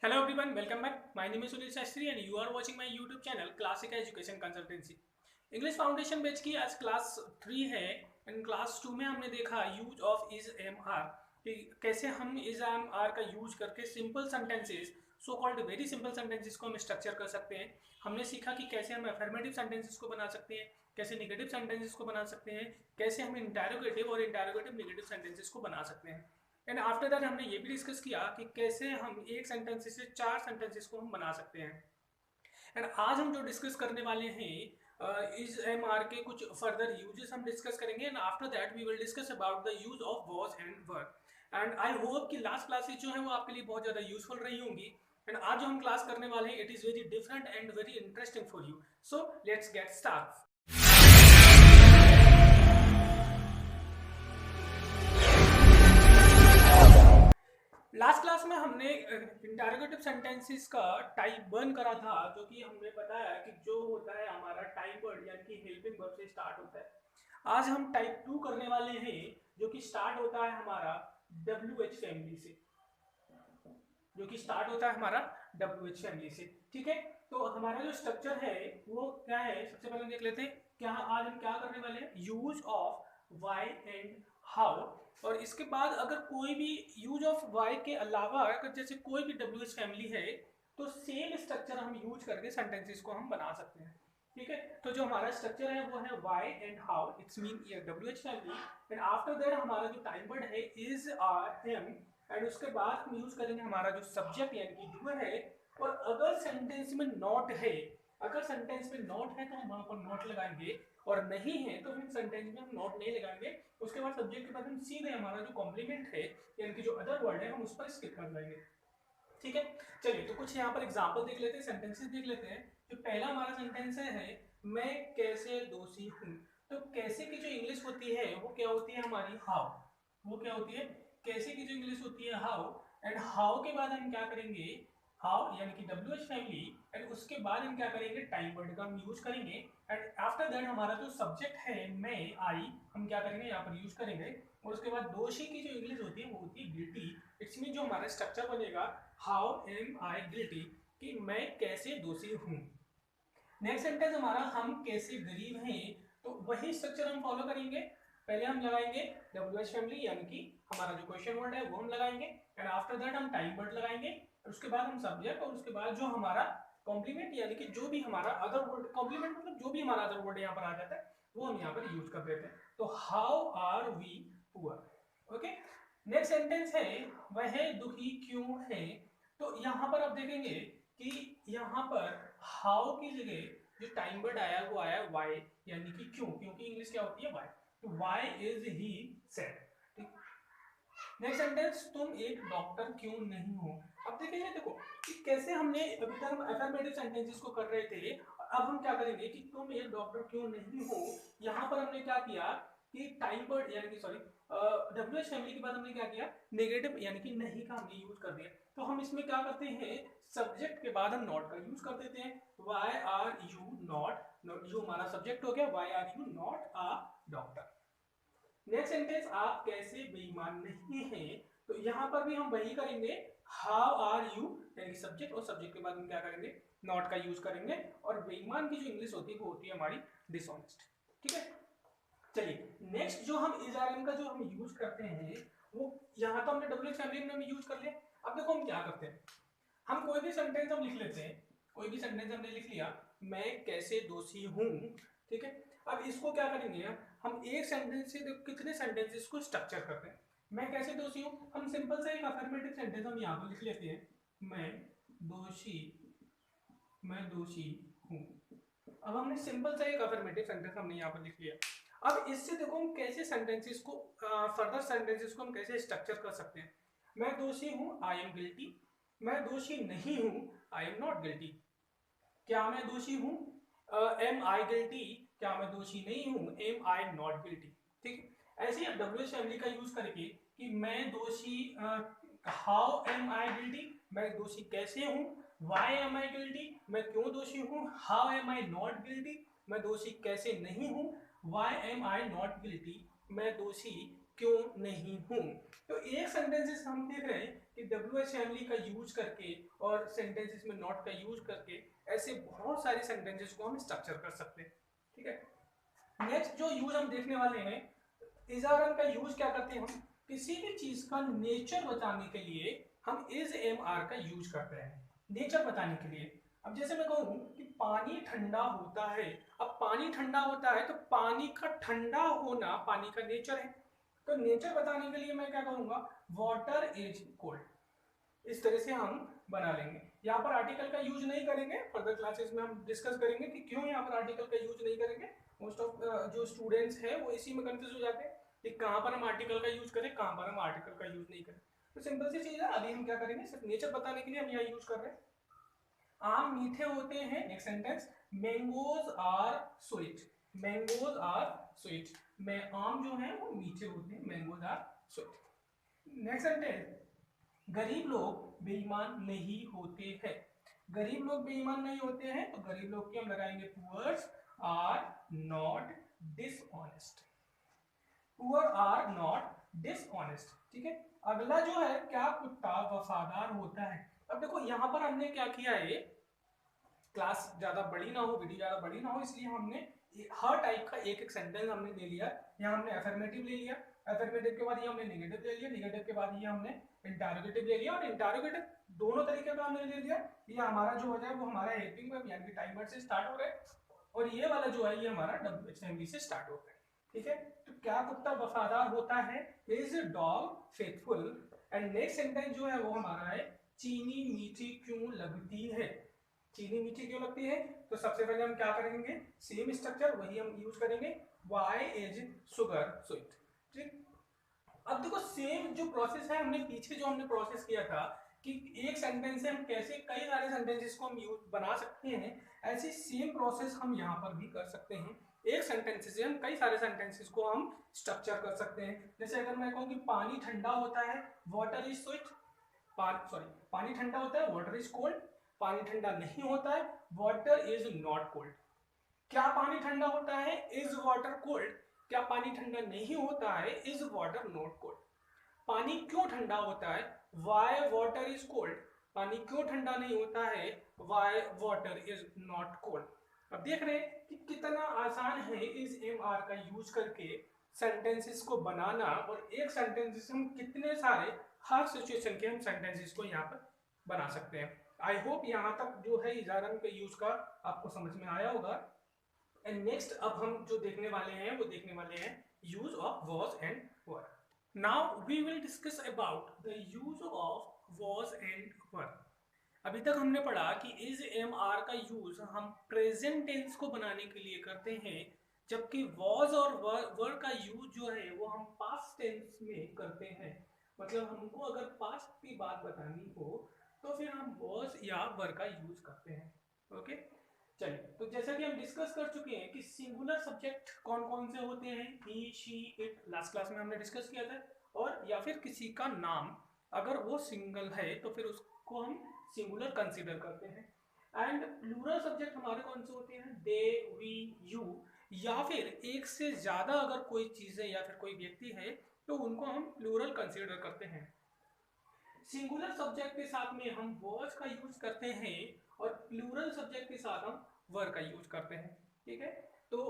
Hello everyone, welcome back. My name is Sunil Shastri and you are watching my YouTube channel Classic Education Consultancy. English foundation batch की आज class 3 है and class 2 में हमने देखा use of is am are कि कैसे हम is am are का यूज करके simple sentences so called very simple sentences को हम स्ट्रक्चर कर सकते हैं। हमने सीखा कि कैसे हम अफर्मेटिव सेंटेंसेस को बना सकते हैं, कैसे निगेटिव सेंटेंसेस को बना सकते हैं, कैसे हम इंटरोगेटिव और इंटरोगेटिव निगेटिव सेंटेंसेस को बना सकते हैं। एंड आफ्टर दैट हमने ये भी डिस्कस किया कि कैसे हम एक सेंटेंसेस से 4 सेंटेंसेस को हम बना सकते हैं। एंड आज हम जो डिस्कस करने वाले हैं इस एम आर के कुछ फर्दर यूजेस हम डिस्कस करेंगे and after that we will discuss about the use of was and were. And I hope कि लास्ट क्लासेस जो है वो आपके लिए बहुत ज़्यादा यूजफुल रही होंगी। एंड आज जो हम क्लास करने वाले हैं it is very different and very interesting for you. So let's get start. Last class में हमने इंटरोगेटिव सेंटेंसेस का टाइप 1 करा था, जो कि हमने बताया कि जो होता है हमारा टाइप वर्ड यानी कि हेल्पिंग वर्ब से स्टार्ट होता है। आज हम टाइप 2 करने वाले हैं जो कि स्टार्ट होता है हमारा WH फैमिली से, जो कि स्टार्ट होता है हमारा WH फैमिली से। ठीक है, तो हमारा जो स्ट्रक्चर है वो क्या है, सबसे पहले देख लेते हैं। क्या आज हम क्या करने वाले हैं, use of why and how. और इसके बाद अगर कोई भी यूज ऑफ वाई के अलावा अगर जैसे कोई भी WH फैमिली है तो सेम स्ट्रक्चर हम यूज करके सेंटेंसेस को हम बना सकते हैं। ठीक है, तो जो हमारा स्ट्रक्चर है वो है why and how, it's mean WH family. And after that हमारा जो टाइम वर्ड है इज आर एम, एंड उसके बाद हम यूज करेंगे हमारा जो सब्जेक्ट यानी कि डू है। और अगर सेंटेंस में नॉट है, अगर सेंटेंस में नॉट है तो हम वहां पर नॉट लगाएंगे, और नहीं है तो फिर सेंटेंस में हम नॉट नहीं लगाएंगे। उसके बाद सब्जेक्ट के बाद हम सीधे हमारा जो कॉम्प्लीमेंट है यानी कि जो अदर वर्ड है हम उस पर स्किप कर जाएंगे। ठीक है, चलिए तो कुछ यहाँ पर एग्जांपल देख लेते हैं, सेंटेंसेस देख लेते हैं। जो पहला हमारा सेंटेंस है मैं कैसे दोषी हूँ। तो कैसे की जो इंग्लिश होती है वो क्या होती है हमारी, हाउ। वो क्या होती है, कैसे की जो इंग्लिश होती है हाउ। एंड हाउ के बाद हम क्या करेंगे, हाउ यानी कि WH फैमिली, एंड उसके बाद हम क्या करेंगे, टाइम वर्ड का हम यूज करेंगे। एंड आफ्टर दैट हमारा जो सब्जेक्ट है मैं आई, हम क्या करेंगे यहाँ पर यूज करेंगे। और उसके बाद दोषी की जो इंग्लिश होती है वो होती है गिल्टी। इट्स मीन जो हमारा स्ट्रक्चर बनेगा हाउ एम आई गिल्टी, कि मैं कैसे दोषी हूँ। नेक्स्ट सेंटेंस हमारा हम कैसे गरीब हैं, तो वही स्ट्रक्चर हम फॉलो करेंगे। पहले हम लगाएंगे WH फैमिली यानी कि हमारा जो क्वेश्चन वर्ड है वो हम लगाएंगे। एंड आफ्टर दैट हम टाइम वर्ड लगाएंगे, और उसके बाद हम सब्जेक्ट, और उसके बाद जो हमारा कॉम्प्लीमेंट यानी कि जो भी हमारा अदर वर्ड, कॉम्प्लीमेंट मतलब जो भी हमारा अदर वर्ड यहाँ पर आ जाता है वो हम यहाँ पर यूज कर देते हैं। तो how are we poor. Okay, next sentence है वह दुखी क्यों है। तो यहाँ पर आप देखेंगे कि यहाँ पर हाउ की जगह जो टाइम वर्ड आया वो आया वाई, यानी कि क्यों, क्योंकि इंग्लिश क्या होती है वाई। तो why is he sad. Next sentence तुम एक डॉक्टर क्यों नहीं हो। अब देखिए, देखो कि कैसे हमने अभी तक हम अफर्मेटिव सेंटेंसेस को कर रहे थे, अब हम क्या करेंगे कि तुम एक डॉक्टर क्यों नहीं हो। यहाँ पर हमने क्या किया कि टाइम वर्ड यानी कि सॉरी WH फैमिली के बाद हमने क्या किया, नेगेटिव यानी कि नहीं का हमने यूज कर दिया। तो हम इसमें क्या करते हैं, सब्जेक्ट के बाद हम नॉट का यूज कर देते हैं। वाई आर यू नॉट, जो हमारा सब्जेक्ट हो गया why are you not a doctor. Next sentence आप कैसे बेईमान नहीं हैं। तो यहाँ पर भी हम वही करेंगे, हाउ आर यू यानी कि सब्जेक्ट, और सब्जेक्ट के बाद हम क्या करेंगे, नॉट का यूज करेंगे। और बेईमान की जो इंग्लिश होती है वो होती है हमारी डिसऑनेस्ट। ठीक है, चलिए नेक्स्ट जो हम इज आर एम का जो हम यूज करते हैं वो, यहाँ तो हमने WH फैमिली में यूज कर लिया। अब देखो हम क्या करते हैं, हम कोई भी सेंटेंस हम लिख लेते हैं, कोई भी सेंटेंस हमने लिख लिया, मैं कैसे दोषी हूँ। ठीक है, अब इसको क्या करेंगे, हम एक सेंटेंस से कितने सेंटेंसेस को स्ट्रक्चर करते हैं। मैं कैसे दोषी हूँ, हम सिंपल सा एक अफर्मेटिव सेंटेंस हम यहाँ पर लिख लेते हैं, मैं दोषी, मैं दोषी हूँ। अब हमने सिंपल सा एक अफर्मेटिव सेंटेंस हमने यहाँ पर लिख लिया। अब इससे देखो हम कैसे सेंटेंसेस को, फर्दर सेंटेंसेस को हम कैसे स्ट्रक्चर कर सकते हैं। मैं दोषी हूँ, आई एम गिल्टी। मैं दोषी नहीं हूँ, आई एम नॉट गिल्टी। क्या मैं दोषी हूँ, एम आई गिल्टी। क्या मैं दोषी नहीं हूँ, एम आई नॉट गिल्टी। ठीक है, ऐसे ही WH फैमिली का यूज करके कि मैं दोषी, हाउ एम आई गिल्टी, मैं दोषी कैसे हूँ। वाई एम आई गिल्टी, मैं क्यों दोषी हूँ। How am I not guilty, मैं दोषी कैसे नहीं हूँ। Why am I not guilty, मैं दोषी क्यों नहीं हूं। तो एक सेंटेंसेस हम देख रहे हैं कि WH फैमिली का यूज करके और सेंटेंसेस में नॉट का यूज करके ऐसे बहुत सारे सेंटेंसेस को हम स्ट्रक्चर कर सकते हैं। ठीक है, नेक्स्ट जो यूज हम देखने वाले हैं, इज आर एम का यूज क्या करते हैं हम, किसी भी चीज का नेचर बताने के लिए हम इज एम आर का यूज करते हैं, नेचर बताने के लिए। अब जैसे मैं कहूँ कि पानी ठंडा होता है, अब पानी ठंडा होता है तो पानी का ठंडा होना पानी का नेचर है। तो नेचर बताने के लिए मैं क्या करूंगा, वाटर इज कोल्ड, इस तरह से हम बना लेंगे। यहाँ पर आर्टिकल का यूज नहीं करेंगे, फर्दर क्लासेस में हम डिस्कस करेंगे कि क्यों यहाँ पर आर्टिकल का यूज नहीं करेंगे। मोस्ट ऑफ जो स्टूडेंट्स हैं वो इसी में कंफ्यूज हो जाते हैं कि कहाँ पर हम आर्टिकल का यूज करें, कहाँ पर हम आर्टिकल का यूज नहीं करें। तो सिंपल सी चीज है, अभी हम क्या करेंगे, सिर्फ नेचर बताने के लिए हम यहाँ यूज कर रहे हैं। आम मीठे होते हैं, next sentence, mangoes are sweet, mangoes are sweet, में आम जो है वो मीठे होते हैं, mangoes are sweet. Next sentence, गरीब लोग बेईमान नहीं होते हैं, गरीब लोग बेईमान नहीं होते हैं, तो गरीब लोग की हम लगाएंगे poors are not dishonest, poor are not dishonest. ठीक है, अगला जो है, क्या कुत्ता वफादार होता है। अब देखो यहाँ पर हमने क्या किया है, क्लास ज्यादा बड़ी ना हो, वीडियो ज्यादा बड़ी ना हो, इसलिए हमने हर टाइप का एक एक सेंटेंस हमने ले लिया। यहाँ हमने अफर्मेटिव ले लिया, अफर्मेटिव के बाद ये हमने नेगेटिव ले लिया, नेगेटिव के बाद ये हमने इंटरोगेटिव ले लिया, और इंटरोगेटिव दोनों तरीके का हमने ले लिया। ये हमारा जो हो जाए वो हमारा हेल्पिंग वर्ब यानी कि टाइम वर्ब से स्टार्ट हो रहा है, और ये वाला जो है ये हमारा WH फैमिली से स्टार्ट हो रहा है। ठीक है, तो क्या कुत्ता वफादार होता है, is dog faithful. And next sentence जो है वो हमारा है, चीनी मीठी क्यों लगती है, चीनी मीठी क्यों लगती है। तो सबसे पहले हम क्या करेंगे, सेम स्ट्रक्चर वही हम यूज करेंगे, वाई इज शुगर स्वीट। ठीक, अब देखो सेम जो प्रोसेस है, हमने पीछे जो हमने प्रोसेस किया था कि एक सेंटेंस से हम कैसे कई सारे सेंटेंसेस को हम यूज बना सकते हैं, ऐसी सेम प्रोसेस हम यहाँ पर भी कर सकते हैं। एक सेंटेंस से हम कई सारे सेंटेंसेस को हम स्ट्रक्चर कर सकते हैं। जैसे अगर मैं कहूँ कि पानी ठंडा होता है, वाटर इज स्वीट, पानी ठंडा होता है, वाटर इज कोल्ड, पानी ठंडा नहीं होता है, वाटर इज नॉट कोल्ड। क्या पानी ठंडा होता है, इज वाटर कोल्ड, क्या पानी ठंडा नहीं होता है, इज वाटर नॉट कोल्ड। पानी क्यों ठंडा होता है, वाई वाटर इज कोल्ड, पानी क्यों ठंडा नहीं होता है, Y water is not cold. अब देख रहे हैं कि कितना आसान है इस एम आर का यूज करके सेंटेंसेस को बनाना, और एक सेंटेंसेस हम कितने सारे हर सिचुएशन के हम सेंटेंसेस को यहाँ पर बना सकते हैं। आई होप यहाँ तक जो है इजारन के यूज का आपको समझ में आया होगा। एंड नेक्स्ट अब हम जो देखने वाले हैं वो देखने वाले हैं use of was and were. Now we will discuss about the use of was and were. अभी तक हमने पढ़ा कि इज एम आर का यूज हम प्रेजेंट टेंस को बनाने के लिए करते हैं, जबकि वॉज और वर का यूज जो है वो हम पास्ट टेंस में करते हैं। मतलब हमको अगर पास्ट की बात बतानी हो तो फिर हम वॉज या वर का यूज करते हैं। ओके, चलिए, तो जैसा कि हम डिस्कस कर चुके हैं कि सिंगुलर सब्जेक्ट कौन कौन से होते हैं, ही शी इट, लास्ट क्लास में हमने डिस्कस किया था, और या फिर किसी का नाम अगर वो सिंगल है तो फिर उसको हम सिंगुलर कंसीडर करते हैं। एंड प्लूरल सब्जेक्ट हमारे कौन से होते हैं, दे, वी, यू, या फिर एक से ज्यादा अगर कोई चीज है या फिर कोई व्यक्ति है तो उनको हम प्लूरल कंसीडर करते हैं। सिंगुलर सब्जेक्ट के साथ में हम वॉज का यूज करते हैं, और प्लूरल सब्जेक्ट के साथ हम वर का यूज करते हैं। ठीक है, तो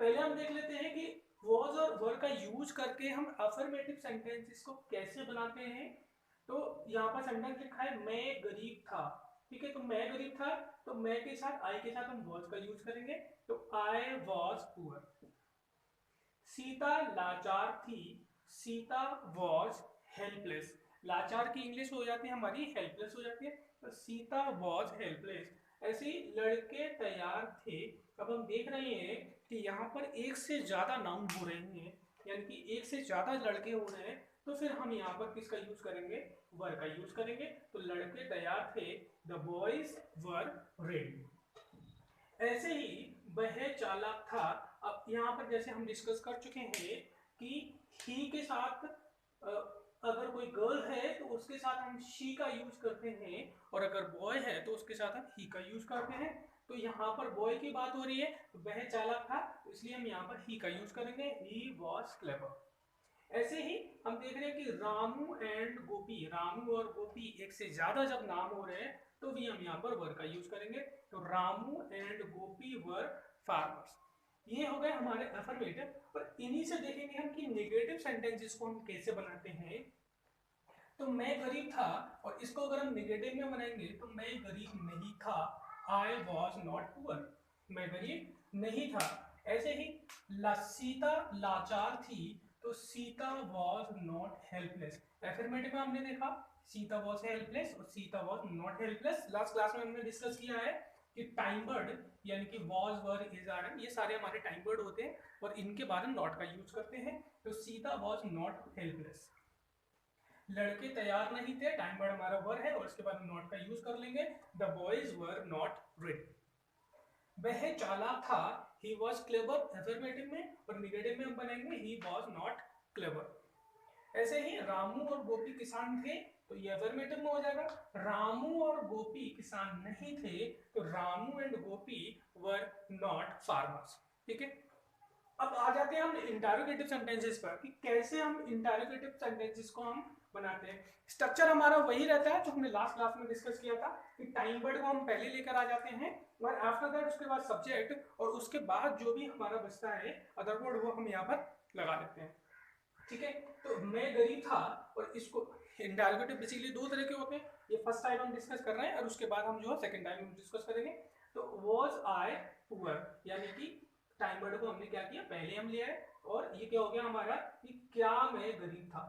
पहले हम देख लेते हैं कि वॉज और वर का यूज करके हम अफर्मेटिव सेंटेंसेस को कैसे बनाते हैं। तो यहाँ पर सेंटेंस लिखा है, मैं गरीब था। ठीक है, तो मैं गरीब था, तो मैं के साथ आई के साथ हम वॉज का यूज करेंगे, तो आई वॉज पुअर। सीता लाचार थी, सीता वॉज हेल्पलेस। लाचार की इंग्लिश हो जाती है हमारी हेल्पलेस हो जाती है, तो सीता वॉज हेल्पलेस। ऐसे ही लड़के तैयार थे। अब हम देख रहे हैं कि यहाँ पर एक से ज्यादा नाउन हो रहे हैं, यानी कि एक से ज्यादा लड़के हो रहे हैं, तो फिर हम यहाँ पर किसका यूज करेंगे, वर का यूज करेंगे। तो लड़के तैयार थे, द बॉयज वर रेडी। ऐसे ही वह चालाक था। अब यहाँ पर जैसे हम डिस्कस कर चुके हैं कि ही के साथ अगर कोई गर्ल है तो उसके साथ हम शी का यूज करते हैं, और अगर बॉय है तो उसके साथ हम ही का यूज करते हैं। तो यहाँ पर बॉय की बात हो रही है, तो वह चालाक था, इसलिए हम यहाँ पर ही का यूज करेंगे, ही वॉज क्लेवर। ऐसे ही हम देख रहे हैं कि रामू एंड गोपी, रामू और गोपी एक से ज्यादा जब नाम हो रहे हैं तो भी हम यहाँ पर वर का यूज करेंगे। तो Ramu and Gopi were farmers, ये हो गए हमारे अफर्मेटिव। और इन्हीं से देखेंगे हम कि नेगेटिव सेंटेंसेस को हम कैसे बनाते हैं। तो मैं गरीब था, और इसको अगर हम नेगेटिव में बनाएंगे तो मैं गरीब नहीं था, आई वॉज नॉट पुअर, मैं गरीब नहीं था। ऐसे ही सीता लाचार थी, तो Sita was not helpless. Affirmative में हमने देखा सीता वॉज हेल्पलेस और Sita was not helpless. Last class में हमने डिस्कस किया है कि टाइम वर्ड यानी कि was were is are am, ये सारे हमारे टाइम वर्ड होते हैं और इनके बाद हम नॉट का यूज करते हैं। तो सीता वॉज नॉट हेल्पलेस। लड़के तैयार नहीं थे, टाइम वर्ड हमारा वर है और इसके बाद हम नॉट का यूज कर लेंगे। The boys were not ready. वह चालाक था, ही वॉज क्लेवर अफर्मेटिव में, और निगेटिव में हम बनाएंगे ही वॉज नॉट क्लेवर। ऐसे ही रामू और गोपी किसान थे, तो ये अफर्मेटिव में हो जाएगा। रामू और गोपी किसान नहीं थे, तो Ramu and Gopi were not farmers. ठीक है, अब आ जाते हैं हम इंटरोगेटिव सेंटेंसेस पर कि कैसे हम इंटरोगेटिव सेंटेंसेस को हम बनाते हैं। स्ट्रक्चर हमारा वही रहता है जो हमने लास्ट क्लास में डिस्कस किया था कि टाइम वर्ड को हम पहले लेकर आ जाते हैं और आफ्टर दैट उसके बाद सब्जेक्ट और उसके बाद जो भी हमारा बचता है अदर वर्ड वो हम यहाँ पर लगा लेते हैं। ठीक है, तो मैं गरीब था, और इसको इंटरोगेटिव बेसिकली दो तरह के होते हैं। ये फर्स्ट टाइम हम डिस्कस कर रहे हैं और उसके बाद हम जो है सेकंड टाइम हम डिस्कस करेंगे। तो वॉज आई पुअर, यानी कि टाइम वर्ड को हमने क्या किया, पहले हम लिया है। और ये क्या हो गया हमारा कि क्या मैं गरीब था,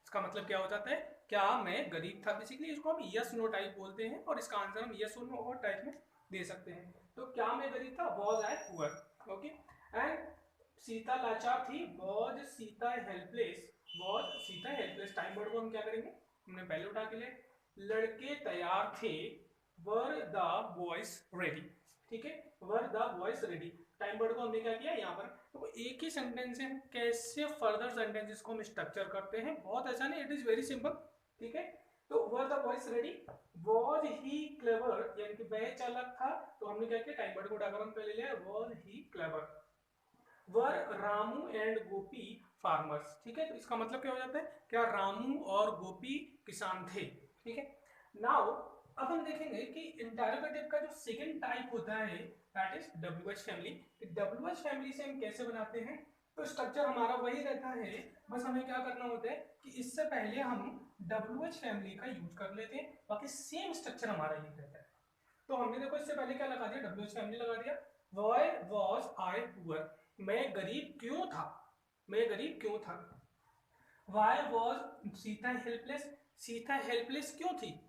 इसका मतलब क्या हो जाता है, क्या मैं गरीब था। बेसिकली इसको हम यस नो टाइप बोलते हैं और इसका आंसर हम यस और नो और टाइप में दे सकते हैं। तो क्या मैं गरीब था, was I poor. Okay, and Sita लाचार थी, was Sita helpless, was Sita helpless. Time word को हम क्या करेंगे, हमने पहले उठा के लिए। लड़के तैयार थे, वर द बॉयज रेडी। ठीक है, were the boys ready. Time word को हमने क्या किया यहाँ पर, तो एक ही सेंटेंस है, कैसे फर्दर सेंटेंसेस को हम स्ट्रक्चर करते हैं, बहुत आसान है, इट इज वेरी सिंपल। ठीक है, तो were the voice ready, was he clever, यानी कि वह चालाक था, तो हमने क्या किया, टाइम वर्ड को उठाकर हम पहले लिया, was he clever. Were Ramu and Gopi farmers. ठीक है, तो इसका मतलब क्या हो जाता है, क्या रामू और गोपी किसान थे। ठीक है, नाउ अब हम देखेंगे कि इंटरोगेटिव का जो सेकंड टाइप होता है that is WH family. WH family से हम कैसे बनाते हैं, तो स्ट्रक्चर हमारा वही रहता है, बस हमें क्या करना होता है कि इससे पहले हम डब्ल्यूएच फैमिली का यूज कर लेते हैं, बाकी सेम स्ट्रक्चर हमारा यही रहता है। तो हमने देखो इससे पहले क्या लगा दिया, डब्ल्यूएच फैमिली लगा दिया। व्हाई वाज आई पुअर, मैं गरीब क्यों था, मैं गरीब क्यों था। Why was Sita helpless, Sita helpless क्यों थी।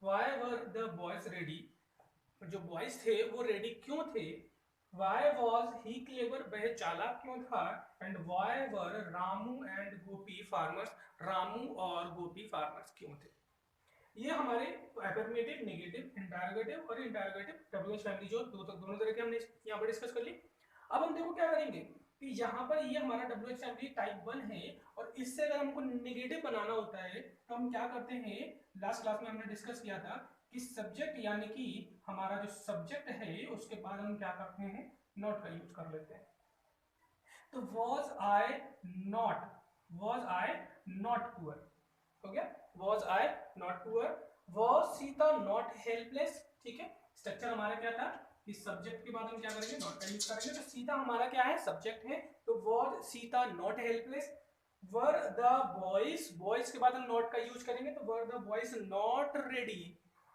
Why were the boys ready, जो बॉयज थे वो रेडी क्यों थे। Why was he clever, वह चालाक क्यों था। And why were Ramu and Gopi farmers, Ramu और गोपी फार्मर्स क्यों थे। ये हमारे अफर्मेटिव, नेगेटिव, इंटरोगेटिव और इंटरोगेटिव डब्ल्यूएच फैमिली जो दोनों तरह के हमने यहाँ पर डिस्कस कर ली। अब हम देखो क्या करेंगे कि यहाँ पर ये हमारा डब्ल्यूएच फैमिली टाइप 1 है, और इससे अगर हमको नेगेटिव बनाना होता है तो हम क्या करते हैं, लास्ट क्लास में हमने डिस्कस किया था कि सब्जेक्ट यानी कि हमारा जो सब्जेक्ट है उसके बाद हम क्या करते हैं, नॉट का यूज कर लेते हैं। तो was I not, was I not poor हो गया, was I not poor. Was Sita not helpless. ठीक है, स्ट्रक्चर हमारा क्या था, इस सब्जेक्ट के बाद हम क्या करेंगे, नॉट का यूज करेंगे। तो सीता हमारा क्या है, सब्जेक्ट है, तो was Sita not helpless. Were the boys, boys के बाद हम नॉट का यूज करेंगे, तो were the boys not ready,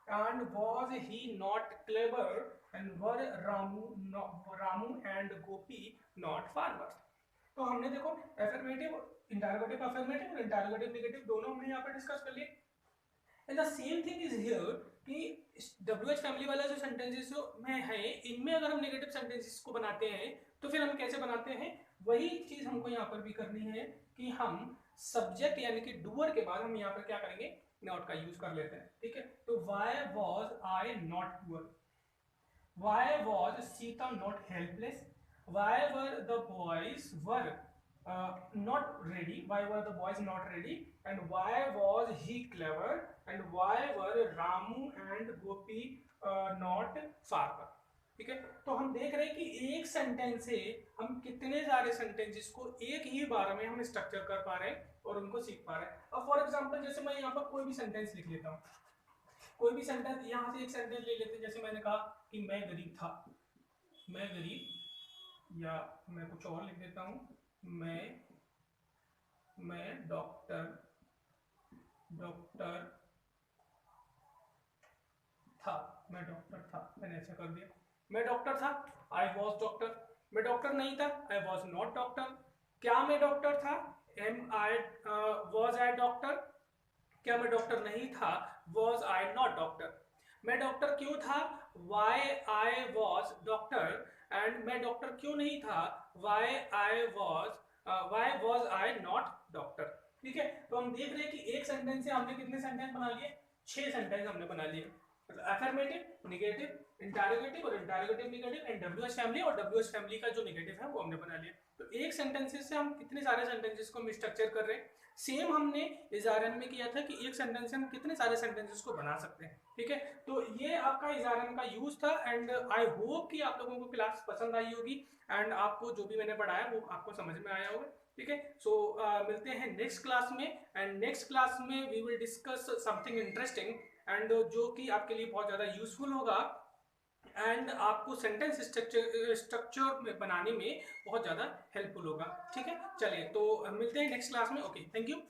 and was he not clever, and were Ramu and Gopi not farmers. तो हमने देखो एफर्मेटिव, इंटरोगेटिव अफर्मेटिव और इंटरोगेटिव नेगेटिव दोनों हमने यहाँ पर डिस्कस कर लिए। And the same thing is here कि डब्ल्यूएच फैमिली वाला जो सेंटेंसेस में है इनमें अगर हम नेगेटिव सेंटेंसेस को बनाते हैं तो फिर हम कैसे बनाते हैं, वही चीज हमको यहाँ पर भी करनी है कि हम सब्जेक्ट यानी कि डूअर के बाद हम यहाँ पर क्या करेंगे, नॉट का यूज कर लेते हैं। ठीक है, तो why was I not poor, why was Sita not helpless, why were the boys were not ready, why were the boys not ready, and why was he clever, and why were Ramu and Gopi not farmer. ठीक है, तो हम देख रहे हैं कि एक sentence से हम कितने सारे सेंटेंसेस को एक ही बार में हम स्ट्रक्चर कर पा रहे हैं और उनको सीख पा रहे हैं। अब फॉर एग्जांपल जैसे मैं यहाँ पर कोई भी सेंटेंस लिख लेता हूँ, कोई भी सेंटेंस, यहाँ से एक सेंटेंस ले लेते हैं, जैसे मैंने कहा कि मैं गरीब था, मैं गरीब, या मैं कुछ और लिख देता हूँ, मैं डॉक्टर डॉक्टर था, मैं डॉक्टर था, मैंने ऐसा कर दिया, मैं डॉक्टर था, आई वॉज डॉक्टर। मैं डॉक्टर नहीं था, आई वॉज नॉट डॉक्टर। क्या मैं डॉक्टर था, am I was I doctor. क्या मैं डॉक्टर नहीं था, वॉज आई नॉट डॉक्टर। मैं डॉक्टर क्यों था, why I was doctor. And मैं डॉक्टर क्यों नहीं था, why was I not doctor. ठीक है, तो हम देख रहे हैं कि एक सेंटेंस से हमने कितने सेंटेंस बना लिए, 6 सेंटेंस हमने बना लिए, मतलब अफर्मेटिव, नेगेटिव, इंटरोगेटिव और interrogative negative and WH family, और डब्ल्यूएच फैमिली का जो नेगेटिव है वो हमने बना लिया। तो एक सेंटेंसेस से हम कितने सारे सेंटेंसेस को स्ट्रक्चर कर रहे हैं। सेम हमने इजारन में किया था कि एक सेंटेंस से हम कितने सारे सेंटेंसेस को बना सकते हैं। ठीक है, तो ये आपका इजारन का यूज था एंड आई होप कि आप लोगों को क्लास पसंद आई होगी एंड आपको जो भी मैंने पढ़ाया वो आपको समझ में आया होगा। ठीक है, सो मिलते हैं नेक्स्ट क्लास में, एंड नेक्स्ट क्लास में we will discuss something interesting and जो कि आपके लिए बहुत ज़्यादा यूजफुल होगा एंड आपको सेंटेंस स्ट्रक्चर में बनाने में बहुत ज़्यादा हेल्पफुल होगा। ठीक है, चलिए तो मिलते हैं नेक्स्ट क्लास में। Okay, thank you.